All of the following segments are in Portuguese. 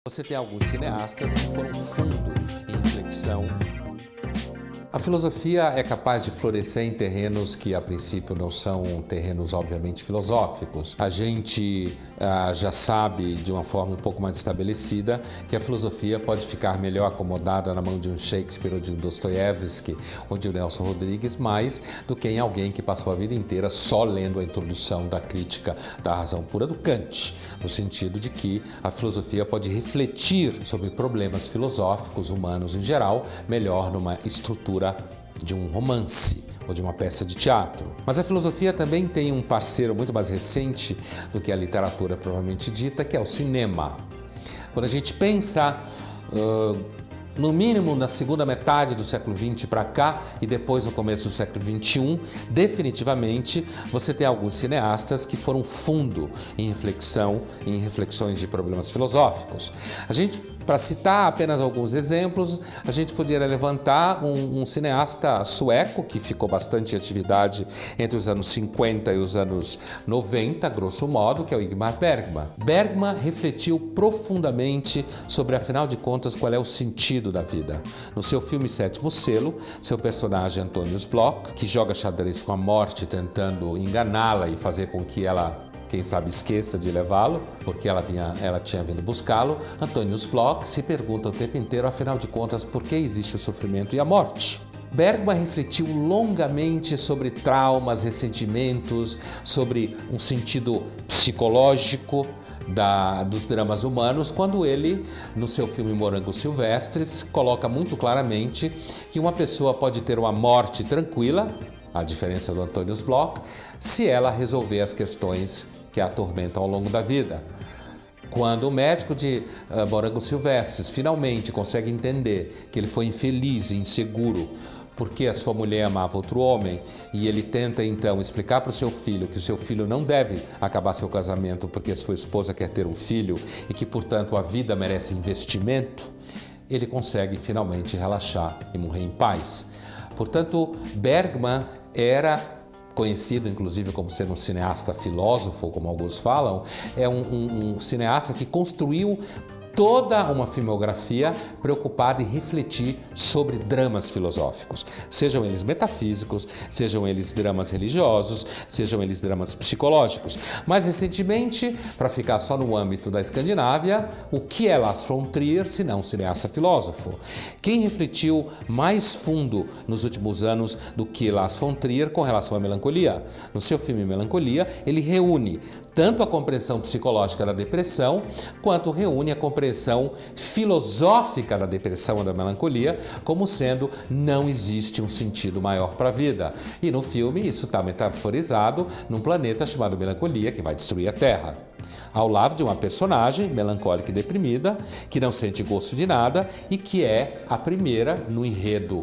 Você tem alguns cineastas que foram fundo em reflexão. A filosofia é capaz de florescer em terrenos que, a princípio, não são terrenos, obviamente, filosóficos. A gente já sabe, de uma forma um pouco mais estabelecida, que a filosofia pode ficar melhor acomodada na mão de um Shakespeare ou de um Dostoiévski ou de um Nelson Rodrigues, mais do que em alguém que passou a vida inteira só lendo a introdução da crítica da razão pura do Kant, no sentido de que a filosofia pode refletir sobre problemas filosóficos humanos em geral, melhor numa estrutura de um romance ou de uma peça de teatro. Mas a filosofia também tem um parceiro muito mais recente do que a literatura propriamente dita, que é o cinema. Quando a gente pensa, no mínimo na segunda metade do século XX para cá e depois no começo do século XXI, definitivamente você tem alguns cineastas que foram fundo em reflexão, em reflexões de problemas filosóficos. Para citar apenas alguns exemplos, a gente poderia levantar um cineasta sueco que ficou bastante em atividade entre os anos 50 e os anos 90, grosso modo, que é o Ingmar Bergman. Bergman refletiu profundamente sobre, afinal de contas, qual é o sentido da vida. No seu filme Sétimo Selo, seu personagem Antonius Bloch, que joga xadrez com a morte tentando enganá-la e fazer com que ela, quem sabe, esqueça de levá-lo, porque ela tinha vindo buscá-lo. Antonius Bloch se pergunta o tempo inteiro, afinal de contas, por que existe o sofrimento e a morte? Bergman refletiu longamente sobre traumas, ressentimentos, sobre um sentido psicológico dos dramas humanos, quando ele, no seu filme Morangos Silvestres, coloca muito claramente que uma pessoa pode ter uma morte tranquila, a diferença do Antonius Bloch, se ela resolver as questões que a atormentam ao longo da vida. Quando o médico de Morangos Silvestres finalmente consegue entender que ele foi infeliz e inseguro porque a sua mulher amava outro homem, e ele tenta então explicar para o seu filho que o seu filho não deve acabar seu casamento porque a sua esposa quer ter um filho e que, portanto, a vida merece investimento, ele consegue finalmente relaxar e morrer em paz. Portanto, Bergman era conhecido inclusive como sendo um cineasta filósofo, como alguns falam, é um cineasta que construiu toda uma filmografia preocupada em refletir sobre dramas filosóficos, sejam eles metafísicos, sejam eles dramas religiosos, sejam eles dramas psicológicos. Mais recentemente, para ficar só no âmbito da Escandinávia, o que é Lars von Trier, se não um cineasta filósofo? Quem refletiu mais fundo nos últimos anos do que Lars von Trier com relação à melancolia? No seu filme Melancolia, ele reúne tanto a compreensão psicológica da depressão, quanto reúne a compreensão filosófica da depressão e da melancolia, como sendo não existe um sentido maior para a vida. E no filme isso está metaforizado num planeta chamado Melancolia, que vai destruir a Terra, ao lado de uma personagem melancólica e deprimida, que não sente gosto de nada e que é a primeira no enredo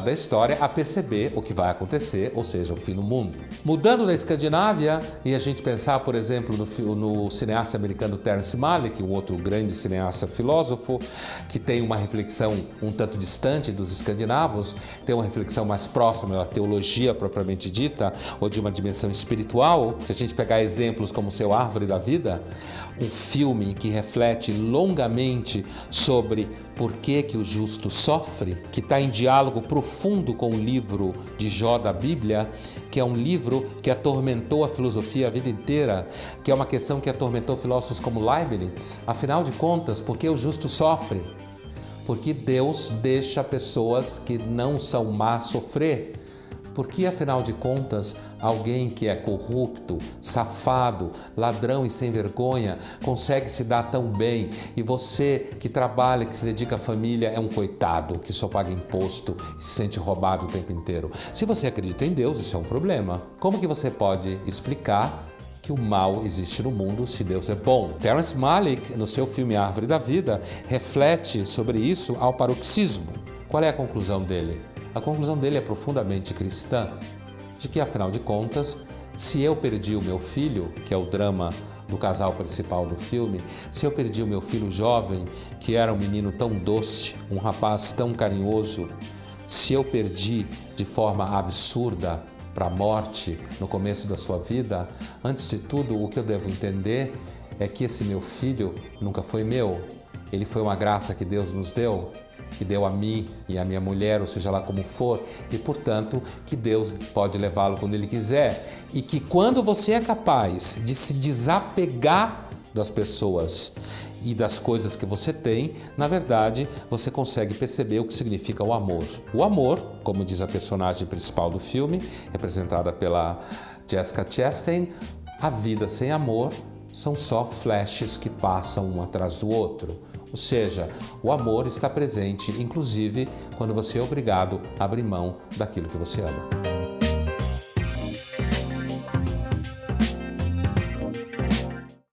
da história a perceber o que vai acontecer, ou seja, o fim do mundo. Mudando da Escandinávia, e a gente pensar, por exemplo, no cineasta americano Terrence Malick, um outro grande cineasta filósofo, que tem uma reflexão um tanto distante dos escandinavos, tem uma reflexão mais próxima da teologia propriamente dita, ou de uma dimensão espiritual. Se a gente pegar exemplos como o seu Árvore da Vida, um filme que reflete longamente sobre por que o justo sofre, que está em diálogo profundo com o livro de Jó da Bíblia, que é um livro que atormentou a filosofia a vida inteira, que é uma questão que atormentou filósofos como Leibniz. Afinal de contas, por que o justo sofre? Porque Deus deixa pessoas que não são más sofrer. Porque, afinal de contas, alguém que é corrupto, safado, ladrão e sem vergonha consegue se dar tão bem, e você que trabalha, que se dedica à família, é um coitado que só paga imposto e se sente roubado o tempo inteiro? Se você acredita em Deus, isso é um problema. Como que você pode explicar que o mal existe no mundo se Deus é bom? Terrence Malick, no seu filme Árvore da Vida, reflete sobre isso ao paroxismo. Qual é a conclusão dele? A conclusão dele é profundamente cristã, de que, afinal de contas, se eu perdi o meu filho, que é o drama do casal principal do filme, se eu perdi o meu filho jovem, que era um menino tão doce, um rapaz tão carinhoso, se eu perdi de forma absurda para a morte no começo da sua vida, antes de tudo, o que eu devo entender é que esse meu filho nunca foi meu. Ele foi uma graça que Deus nos deu, que deu a mim e a minha mulher, ou seja lá como for, e portanto que Deus pode levá-lo quando Ele quiser. E que quando você é capaz de se desapegar das pessoas e das coisas que você tem, na verdade, você consegue perceber o que significa o amor. O amor, como diz a personagem principal do filme, representada pela Jessica Chastain, a vida sem amor são só flashes que passam um atrás do outro. Ou seja, o amor está presente, inclusive, quando você é obrigado a abrir mão daquilo que você ama.